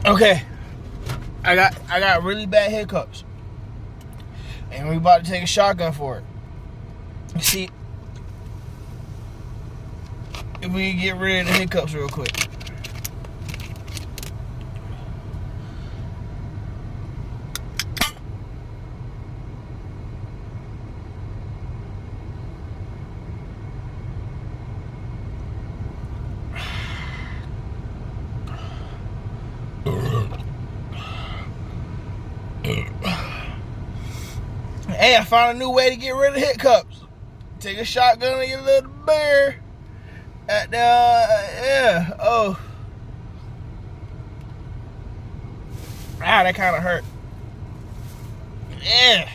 Okay, I got really bad hiccups, and we about to take a shotgun for it. See if we can get rid of the hiccups real quick. Hey, I found a new way to get rid of hiccups. Take a shotgun and get a little beer. Yeah. Oh. Ah, that kind of hurt. Yeah.